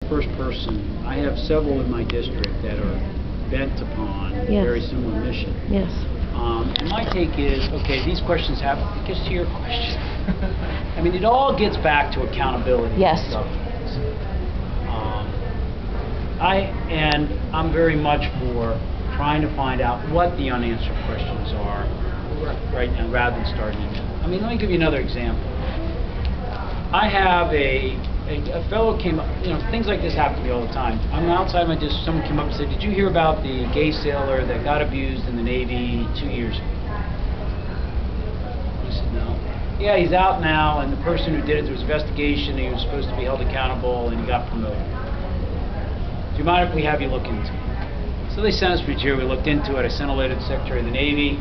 first person. I have several in my district that are bent upon a very similar mission. Yes. And my take is, okay, these questions have, it gets to your question. I mean, it all gets back to accountability. Yes. I'm very much for trying to find out what the unanswered questions are right now, rather than starting them. I mean, let me give you another example. I have a fellow came up, you know, things like this happen to me all the time. I'm outside my district, someone came up and said, did you hear about the gay sailor that got abused in the Navy 2 years ago? I said, no. Yeah, he's out now, and the person who did it, there was an investigation, and he was supposed to be held accountable, and he got promoted. Do you mind if we have you look into it? So they sent us for a year, we looked into it, I sent a letter to the Secretary of the Navy.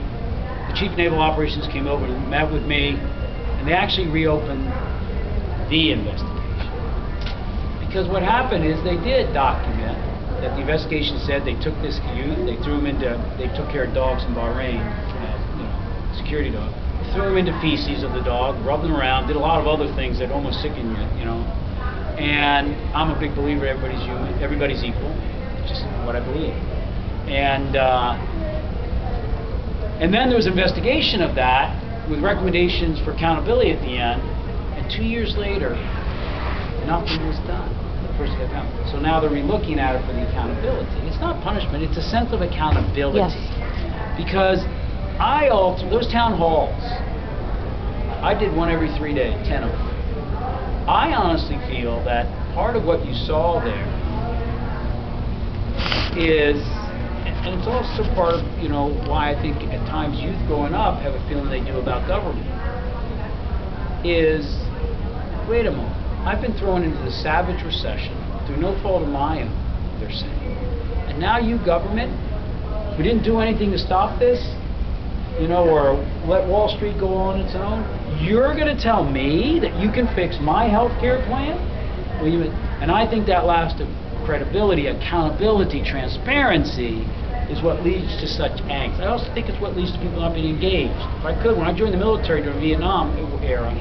The Chief of Naval Operations came over and met with me, and they actually reopened the investigation. Because what happened is they did document that the investigation said they took this youth, they took care of dogs in Bahrain, you know, security dog, threw them into feces of the dog, rubbed them around, did a lot of other things that almost sicken you know. And I'm a big believer everybody's human, everybody's equal, just what I believe. And then there was an investigation of that with recommendations for accountability at the end, and 2 years later, nothing was done. The person got found. So now they're re-looking at it for the accountability. It's not punishment, it's a sense of accountability. Yes. Because those town halls, I did one every 3 days, 10 of them. I honestly feel that part of what you saw there is, and it's also part of, you know, why I think at times youth growing up have a feeling they do about government, is, wait a moment, I've been thrown into the savage recession through no fault of my own, they're saying. And now you government, who didn't do anything to stop this, you know, or let Wall Street go on its own, you're going to tell me that you can fix my health care plan? And I think that last of credibility, accountability, transparency is what leads to such angst. I also think it's what leads to people not being engaged. If I could, when I joined the military during the Vietnam era,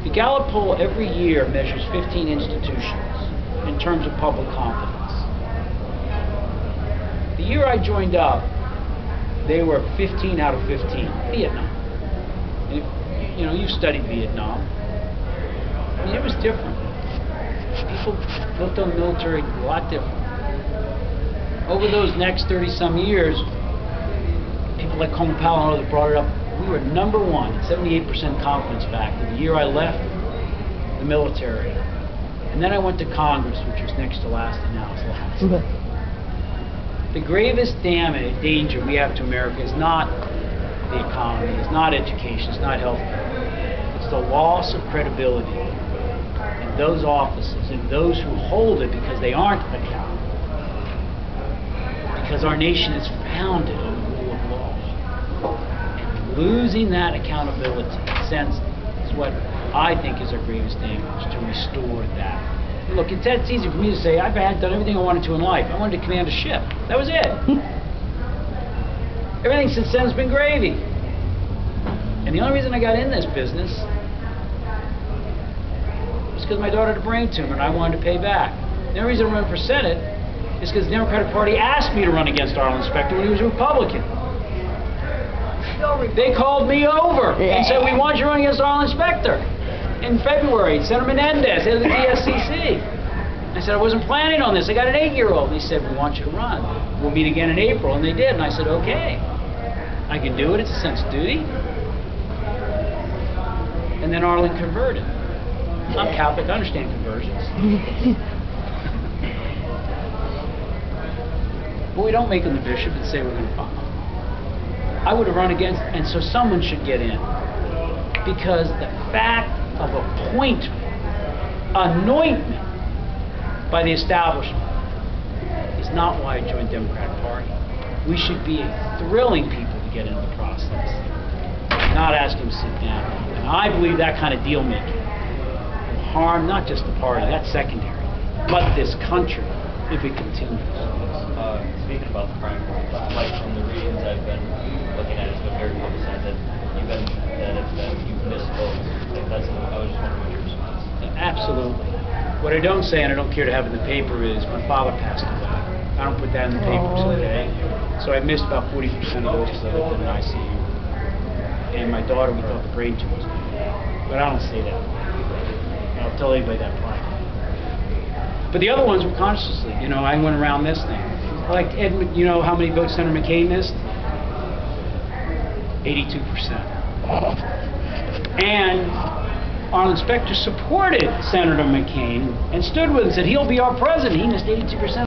the Gallup poll every year measures 15 institutions in terms of public confidence. The year I joined up, they were 15 out of 15. Vietnam. And if, you know, you've studied Vietnam. I mean, it was different. People looked on the military a lot different. Over those next 30-some years, people like Coleman Powell and others brought it up. We were #1, 78% confidence factor the year I left the military. And then I went to Congress, which was next to last, and now it's last. The gravest danger we have to America is not the economy, it's not education, it's not health care. It's the loss of credibility in those offices and those who hold it because they aren't accountable. Because our nation is founded on the rule of law. And losing that accountability sense is what I think is our greatest damage, to restore that. Look, it's easy for me to say, I've done everything I wanted to in life. I wanted to command a ship. That was it. Everything since then has been gravy. And the only reason I got in this business was because my daughter had a brain tumor and I wanted to pay back. The only reason I ran for Senate is because the Democratic Party asked me to run against Arlen Specter when he was a Republican. They called me over and said, we want you to run against Arlen Specter. In February, Senator Menendez, head of the DSCC. I said, I wasn't planning on this. I got an 8-year-old. And he said, we want you to run. We'll meet again in April. And they did. And I said, okay. I can do it. It's a sense of duty. And then Arlen converted. I'm Catholic. I understand conversions. But we don't make him the bishop and say we're going to follow. I would have run against, and so someone should get in. Because the fact of appointment, anointment by the establishment is not why I joined the Democratic Party. We should be thrilling people to get into the process, not ask them to sit down. And I believe that kind of deal making will harm not just the party, that's secondary, but this country if it continues. Speaking about the crime rate, like from the readings I've been looking at, it's been very publicized that you've missed votes. Like I was just wondering what your response is. Absolutely. What I don't say, and I don't care to have in the paper, is my father passed away. I don't put that in the papers, okay? So I missed about 40% of those because I lived in an ICU. And my daughter, we thought the brain tumor was going to. But I don't say that. I'll tell anybody that privately. But the other ones were consciously. You know, I went around this thing. Like Edmund, you know how many votes Senator McCain missed? 82%. And our inspector supported Senator McCain and stood with him and said, he'll be our president. He missed 82%.